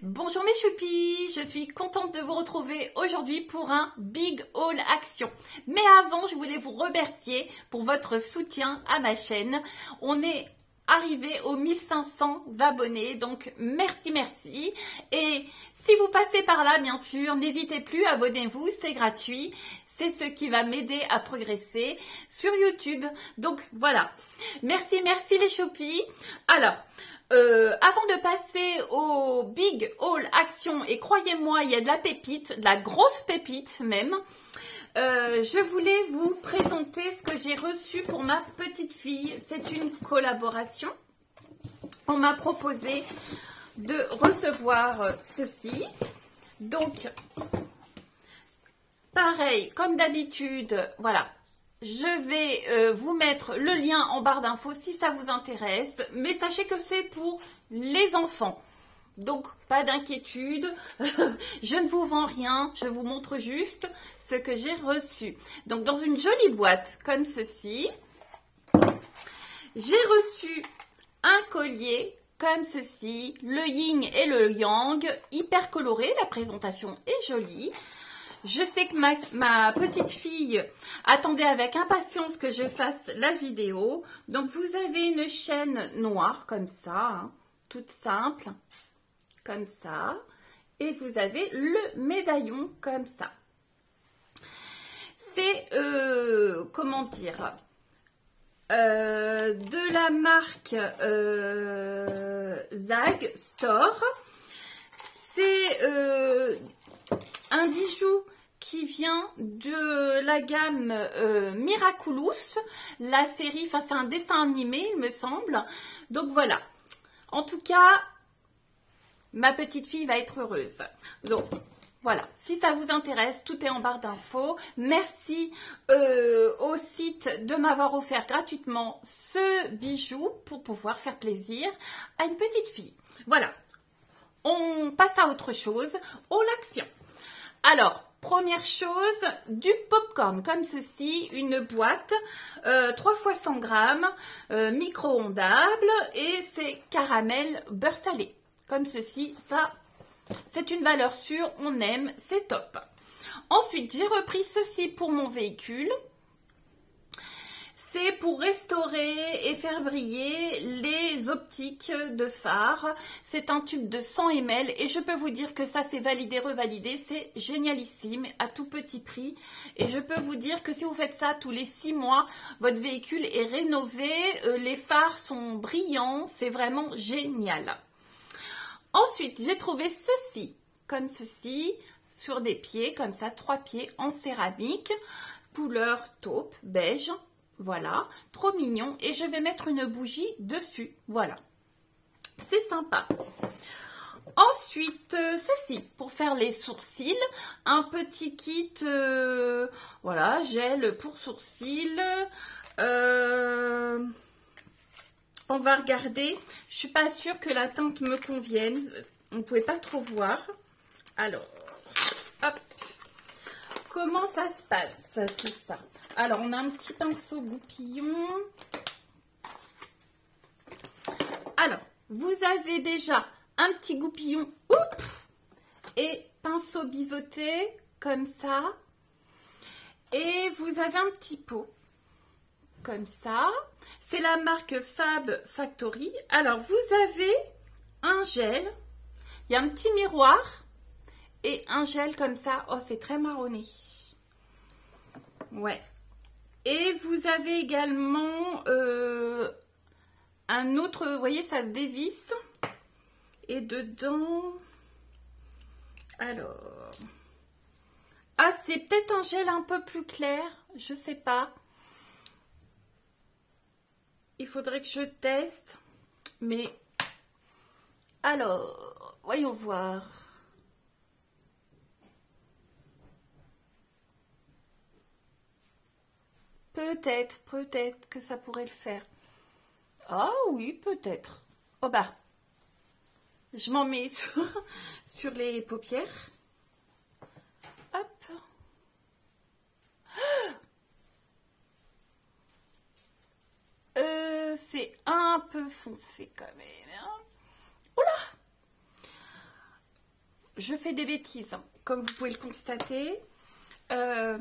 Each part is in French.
Bonjour mes choupis, je suis contente de vous retrouver aujourd'hui pour un Big Haul Action. Mais avant, je voulais vous remercier pour votre soutien à ma chaîne. On est arrivé aux 1500 abonnés, donc merci. Et si vous passez par là, bien sûr, n'hésitez plus, abonnez-vous, c'est gratuit. C'est ce qui va m'aider à progresser sur YouTube. Donc voilà, merci les choupis. Alors, avant de passer au Big Haul Action, et croyez-moi, il y a de la pépite, de la grosse pépite même, je voulais vous présenter ce que j'ai reçu pour ma petite fille. C'est une collaboration. On m'a proposé de recevoir ceci. Donc, pareil, comme d'habitude, voilà. Je vais vous mettre le lien en barre d'infos si ça vous intéresse. Mais sachez que c'est pour les enfants. Donc, pas d'inquiétude. Je ne vous vends rien. Je vous montre juste ce que j'ai reçu. Donc, dans une jolie boîte comme ceci, j'ai reçu un collier comme ceci. Le yin et le yang, hyper coloré. La présentation est jolie. Je sais que ma petite fille attendait avec impatience que je fasse la vidéo. Donc, vous avez une chaîne noire comme ça, hein, toute simple, comme ça. Et vous avez le médaillon comme ça. C'est, comment dire, de la marque Zag Store. C'est un bijou qui vient de la gamme Miraculous, la série, enfin c'est un dessin animé il me semble. Donc voilà, en tout cas, ma petite fille va être heureuse. Donc voilà, si ça vous intéresse, tout est en barre d'infos. Merci au site de m'avoir offert gratuitement ce bijou pour pouvoir faire plaisir à une petite fille. Voilà, on passe à autre chose, au l'action. Alors, première chose, du popcorn comme ceci, une boîte, 3 x 100 grammes, micro-ondable et c'est caramel beurre salé. Comme ceci, ça, c'est une valeur sûre, on aime, c'est top. Ensuite, j'ai repris ceci pour mon véhicule. C'est pour restaurer et faire briller les optiques de phare. C'est un tube de 100 ml et je peux vous dire que ça c'est validé, revalidé. C'est génialissime à tout petit prix. Et je peux vous dire que si vous faites ça tous les 6 mois, votre véhicule est rénové. Les phares sont brillants. C'est vraiment génial. Ensuite, j'ai trouvé ceci, comme ceci, sur des pieds, comme ça, 3 pieds en céramique. Couleur taupe, beige. Voilà, trop mignon. Et je vais mettre une bougie dessus. Voilà, c'est sympa. Ensuite, ceci, pour faire les sourcils. Un petit kit, voilà, gel pour sourcils. On va regarder. Je suis pas sûre que la teinte me convienne. On ne pouvait pas trop voir. Alors, hop. Comment ça se passe, tout ça? Alors, on a un petit pinceau goupillon. Alors, vous avez déjà un petit goupillon, et pinceau biseauté, comme ça. Et vous avez un petit pot, comme ça. C'est la marque Fab Factory. Alors, vous avez un gel. Il y a un petit miroir et un gel comme ça. Oh, c'est très marronné. Ouais. Et vous avez également un autre, vous voyez, ça se dévisse. Et dedans, alors, ah, c'est peut-être un gel un peu plus clair, je sais pas. Il faudrait que je teste, mais alors, voyons voir. Peut-être que ça pourrait le faire. Ah oui, peut-être. Oh bah, je m'en mets sur les paupières. Hop. C'est un peu foncé quand même. Hein. Oula! je fais des bêtises, hein, comme vous pouvez le constater. Je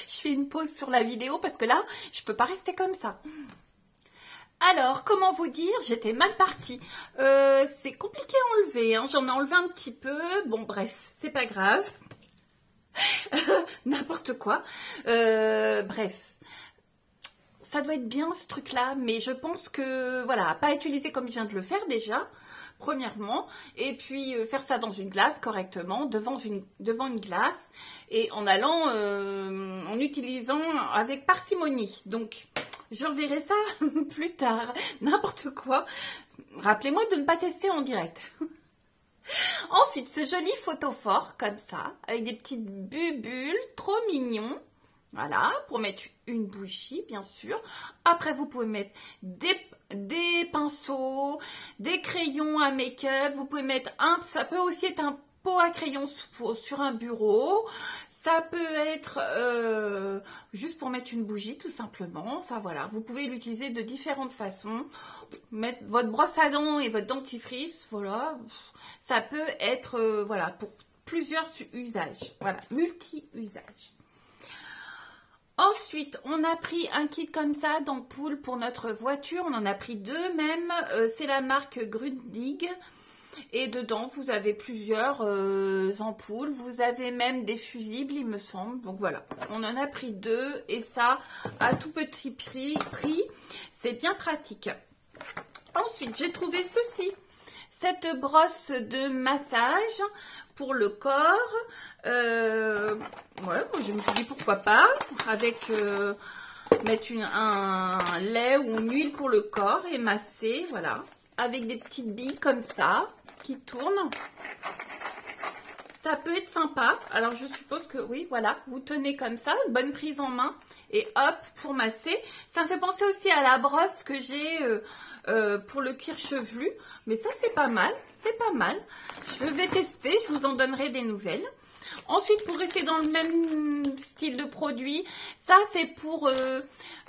fais une pause sur la vidéo parce que là, je peux pas rester comme ça. Alors, comment vous dire, j'étais mal partie. C'est compliqué à enlever, hein. J'en ai enlevé un petit peu. Bon, bref, c'est pas grave. N'importe quoi. Bref. Ça doit être bien ce truc-là, mais je pense que, voilà, pas utiliser comme je viens de le faire déjà, premièrement, et puis faire ça dans une glace correctement, devant une glace, et en allant, en utilisant avec parcimonie. Donc, je reverrai ça plus tard, n'importe quoi. Rappelez-moi de ne pas tester en direct. Ensuite, ce joli photophore, comme ça, avec des petites bubules, trop mignons. Voilà, pour mettre une bougie, bien sûr. Après, vous pouvez mettre des pinceaux, des crayons à make-up. Vous pouvez mettre ça peut aussi être un pot à crayon sur un bureau. Ça peut être juste pour mettre une bougie, tout simplement. Enfin, voilà, vous pouvez l'utiliser de différentes façons. Mettre votre brosse à dents et votre dentifrice, voilà. Ça peut être, voilà, pour plusieurs usages. Voilà, multi-usages. Ensuite, on a pris un kit comme ça d'ampoules pour notre voiture. On en a pris deux même. C'est la marque Grundig. Et dedans, vous avez plusieurs ampoules. Vous avez même des fusibles, il me semble. Donc voilà, on en a pris deux. Et ça, à tout petit prix, c'est bien pratique. Ensuite, j'ai trouvé ceci. Cette brosse de massage pour le corps. Voilà, je me suis dit pourquoi pas, avec mettre un lait ou une huile pour le corps et masser, voilà, avec des petites billes comme ça qui tournent. Ça peut être sympa. Alors je suppose que oui, voilà, vous tenez comme ça, une bonne prise en main et hop pour masser. Ça me fait penser aussi à la brosse que j'ai pour le cuir chevelu, mais ça c'est pas mal, c'est pas mal. Je vais tester, je vous en donnerai des nouvelles. Ensuite, pour rester dans le même style de produit, ça c'est pour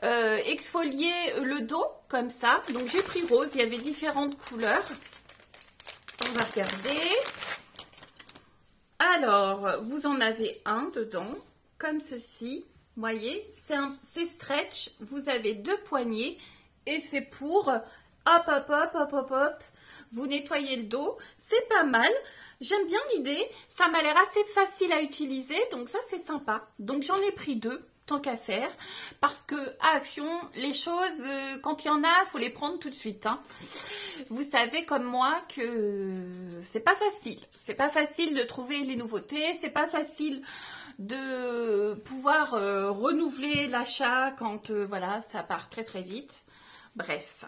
exfolier le dos, comme ça. Donc j'ai pris rose, il y avait différentes couleurs. On va regarder. Alors, vous en avez un dedans, comme ceci. Vous voyez, c'est stretch. Vous avez deux poignées et c'est pour hop, hop, hop, hop, hop, hop. Vous nettoyez le dos. C'est pas mal. J'aime bien l'idée. Ça m'a l'air assez facile à utiliser. Donc ça, c'est sympa. Donc j'en ai pris deux, tant qu'à faire. Parce que à Action, les choses, quand il y en a, il faut les prendre tout de suite. Hein. Vous savez comme moi que c'est pas facile. C'est pas facile de trouver les nouveautés. C'est pas facile de pouvoir renouveler l'achat quand voilà, ça part très très vite. Bref.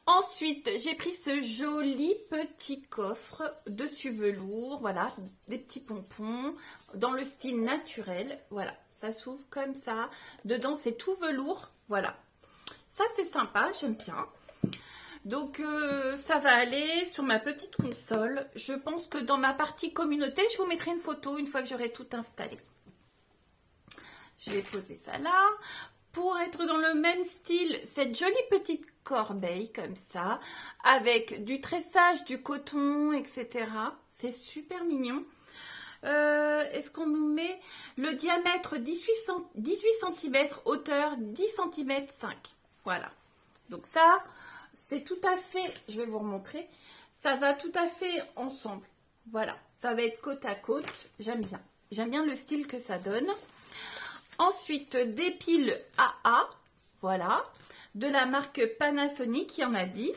Ensuite, j'ai pris ce joli petit coffre dessus velours. Voilà, des petits pompons dans le style naturel. Voilà, ça s'ouvre comme ça. Dedans, c'est tout velours. Voilà. Ça, c'est sympa. J'aime bien. Donc, ça va aller sur ma petite console. Je pense que dans ma partie communauté, je vous mettrai une photo une fois que j'aurai tout installé. Je vais poser ça là. Pour être dans le même style, cette jolie petite corbeille comme ça, avec du tressage, du coton, etc. C'est super mignon. Est-ce qu'on nous met le diamètre 18 cm, hauteur 10 cm 5. Voilà. Donc ça, c'est tout à fait, je vais vous remontrer, ça va tout à fait ensemble. Voilà, ça va être côte à côte. J'aime bien. J'aime bien le style que ça donne. Ensuite, des piles AA, voilà, de la marque Panasonic, il y en a 10.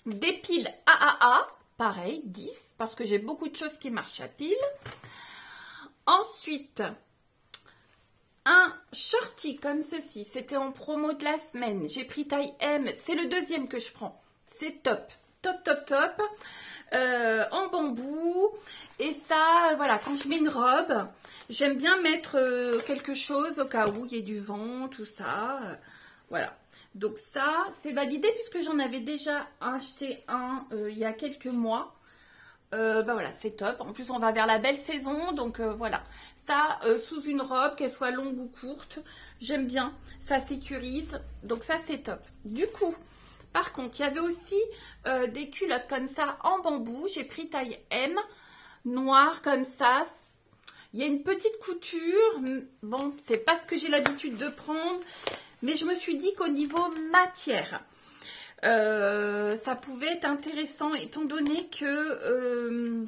Des piles AAA, pareil, 10, parce que j'ai beaucoup de choses qui marchent à pile. Ensuite, un shorty comme ceci, c'était en promo de la semaine. J'ai pris taille M, c'est le deuxième que je prends. C'est top, top, top, top. En bambou. Et ça, voilà, quand je mets une robe, j'aime bien mettre quelque chose au cas où il y ait du vent, tout ça. Voilà. Donc ça, c'est validé puisque j'en avais déjà acheté un il y a quelques mois. Bah voilà, c'est top. En plus, on va vers la belle saison, donc voilà. Ça, sous une robe, qu'elle soit longue ou courte, j'aime bien. Ça sécurise. Donc ça, c'est top. Du coup, Par contre, il y avait aussi des culottes comme ça en bambou. J'ai pris taille M, noir comme ça. Il y a une petite couture. Bon, c'est pas ce que j'ai l'habitude de prendre. Mais je me suis dit qu'au niveau matière, ça pouvait être intéressant étant donné que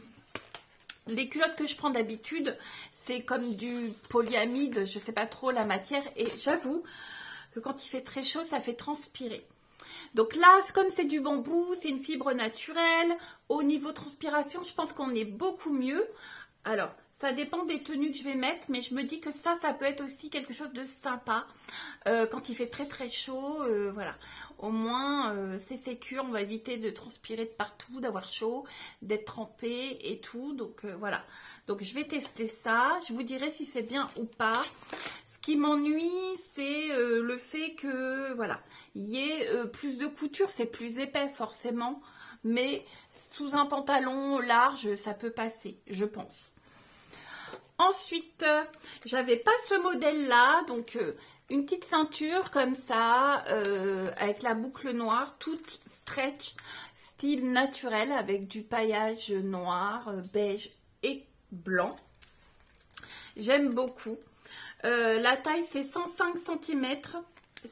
les culottes que je prends d'habitude, c'est comme du polyamide, je sais pas trop la matière. Et j'avoue que quand il fait très chaud, ça fait transpirer. Donc là, comme c'est du bambou, c'est une fibre naturelle. Au niveau transpiration, je pense qu'on est beaucoup mieux. Alors, ça dépend des tenues que je vais mettre, mais je me dis que ça peut être aussi quelque chose de sympa. Quand il fait très très chaud, voilà. Au moins, c'est sécure, on va éviter de transpirer de partout, d'avoir chaud, d'être trempé et tout. Donc voilà. Donc je vais tester ça. Je vous dirai si c'est bien ou pas. Ce qui m'ennuie, c'est le fait que, voilà, il y ait plus de couture. C'est plus épais forcément, mais sous un pantalon large, ça peut passer, je pense. Ensuite, j'avais pas ce modèle-là, donc une petite ceinture comme ça, avec la boucle noire, toute stretch, style naturel, avec du paillage noir, beige et blanc. J'aime beaucoup. La taille, c'est 105 cm.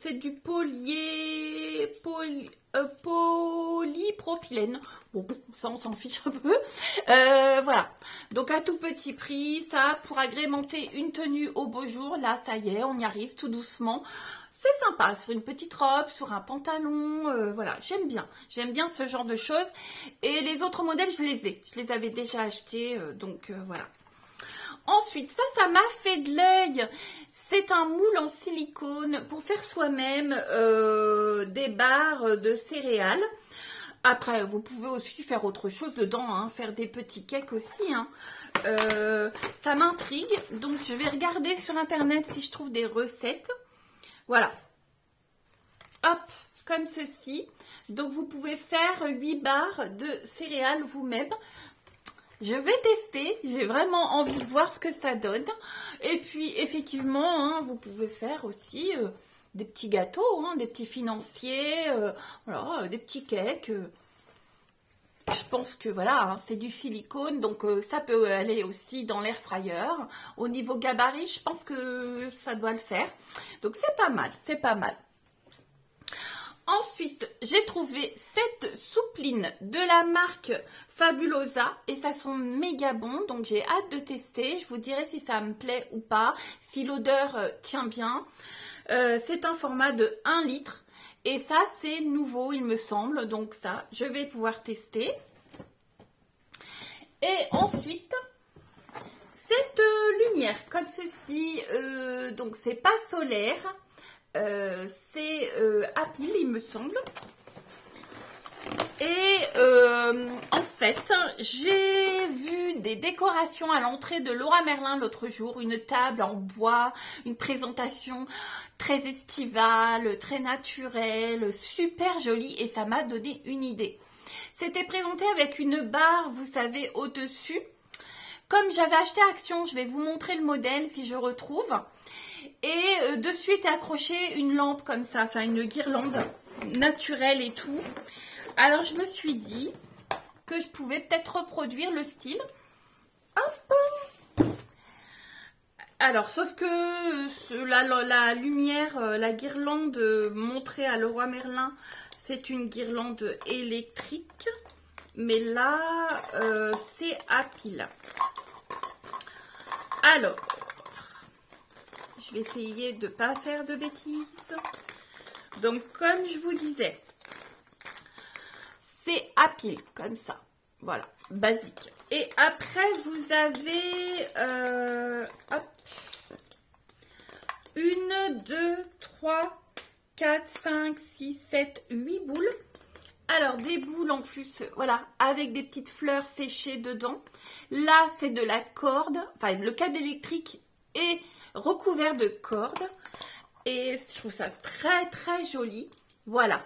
C'est du polypropylène. Bon, ça on s'en fiche un peu. Voilà. Donc à tout petit prix, ça pour agrémenter une tenue au beau jour. Là, ça y est, on y arrive tout doucement. C'est sympa, sur une petite robe, sur un pantalon. Voilà, j'aime bien. J'aime bien ce genre de choses. Et les autres modèles, je les ai. Je les avais déjà achetés. Donc voilà. Ensuite, ça m'a fait de l'œil. C'est un moule en silicone pour faire soi-même des barres de céréales. Après, vous pouvez aussi faire autre chose dedans, hein, faire des petits cakes aussi. Hein. Ça m'intrigue, donc je vais regarder sur internet si je trouve des recettes. Voilà. Hop, comme ceci. Donc vous pouvez faire 8 barres de céréales vous-même. Je vais tester, j'ai vraiment envie de voir ce que ça donne. Et puis, effectivement, hein, vous pouvez faire aussi des petits gâteaux, hein, des petits financiers, voilà, des petits cakes. Je pense que voilà, hein, c'est du silicone, donc ça peut aller aussi dans l'air fryer. Au niveau gabarit, je pense que ça doit le faire. Donc, c'est pas mal, c'est pas mal. Ensuite, j'ai trouvé cette soupline de la marque Fabulosa et ça sent méga bon. Donc, j'ai hâte de tester. Je vous dirai si ça me plaît ou pas, si l'odeur tient bien. C'est un format de 1 litre et ça, c'est nouveau, il me semble. Donc, ça, je vais pouvoir tester. Et ensuite, cette lumière comme ceci, donc c'est pas solaire. C'est à pile, il me semble. Et en fait, j'ai vu des décorations à l'entrée de Leroy Merlin l'autre jour. Une table en bois, une présentation très estivale, très naturelle, super jolie. Et ça m'a donné une idée. C'était présenté avec une barre, vous savez, au-dessus. Comme j'avais acheté Action, je vais vous montrer le modèle si je retrouve. Et dessus était accrochée une lampe comme ça, enfin une guirlande naturelle et tout. Alors je me suis dit que je pouvais peut-être reproduire le style. Hop. Alors sauf que la lumière, la guirlande montrée à Leroy Merlin, c'est une guirlande électrique. Mais là, c'est à pile. Alors... je vais essayer de ne pas faire de bêtises. Donc, comme je vous disais, c'est à pile, comme ça. Voilà, basique. Et après, vous avez... hop, 1, 2, 3, 4, 5, 6, 7, 8 boules. Alors, des boules en plus, voilà, avec des petites fleurs séchées dedans. Là, c'est de la corde, enfin, le câble électrique est recouvert de cordes et je trouve ça très très joli. Voilà,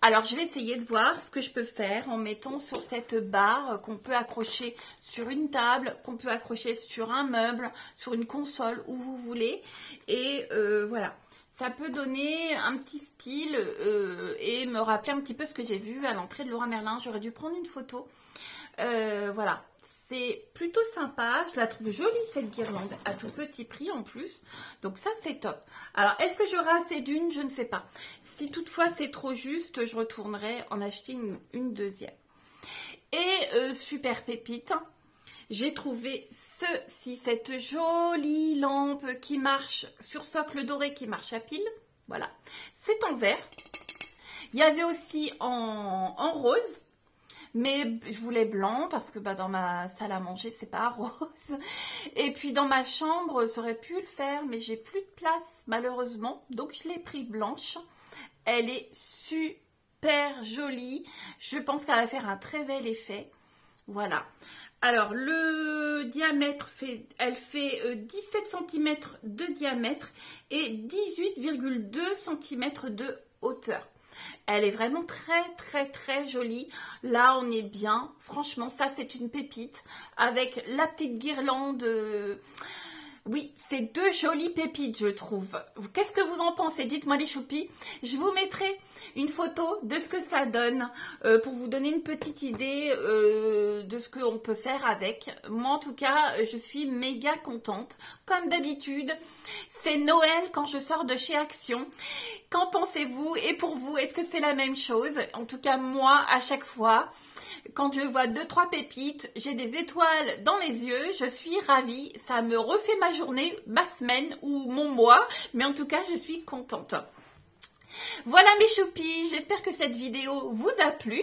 alors je vais essayer de voir ce que je peux faire en mettant sur cette barre qu'on peut accrocher sur une table, qu'on peut accrocher sur un meuble, sur une console, où vous voulez. Et voilà, ça peut donner un petit style et me rappeler un petit peu ce que j'ai vu à l'entrée de Leroy Merlin. J'aurais dû prendre une photo. Voilà, c'est plutôt sympa. Je la trouve jolie cette guirlande, à tout petit prix en plus. Donc ça, c'est top. Alors, est-ce que j'aurai assez d'une? Je ne sais pas. Si toutefois c'est trop juste, je retournerai en acheter une deuxième. Et super pépite, j'ai trouvé cette jolie lampe qui marche sur socle doré, qui marche à pile. Voilà, c'est en vert. Il y avait aussi en rose, mais je voulais blanc parce que dans ma salle à manger, c'est pas rose. Et puis dans ma chambre, ça aurait pu le faire, mais j'ai plus de place malheureusement. Donc je l'ai pris blanche. Elle est super jolie. Je pense qu'elle va faire un très bel effet. Voilà. Alors, le diamètre, elle fait 17 cm de diamètre et 18,2 cm de hauteur. Elle est vraiment très jolie. Là, on est bien. Franchement, ça, c'est une pépite. Avec la petite guirlande... Oui, c'est deux jolies pépites, je trouve. Qu'est-ce que vous en pensez? Dites-moi les choupis. Je vous mettrai une photo de ce que ça donne pour vous donner une petite idée de ce qu'on peut faire avec. Moi, en tout cas, je suis méga contente. Comme d'habitude, c'est Noël quand je sors de chez Action. Qu'en pensez-vous? Et pour vous, est-ce que c'est la même chose? En tout cas, moi, à chaque fois... Quand je vois 2-3 pépites, j'ai des étoiles dans les yeux, je suis ravie, ça me refait ma journée, ma semaine ou mon mois, mais en tout cas je suis contente. Voilà mes choupis, j'espère que cette vidéo vous a plu.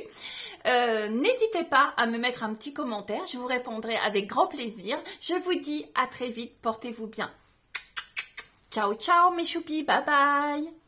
N'hésitez pas à me mettre un petit commentaire, je vous répondrai avec grand plaisir. Je vous dis à très vite, portez-vous bien. Ciao ciao mes choupis, bye bye.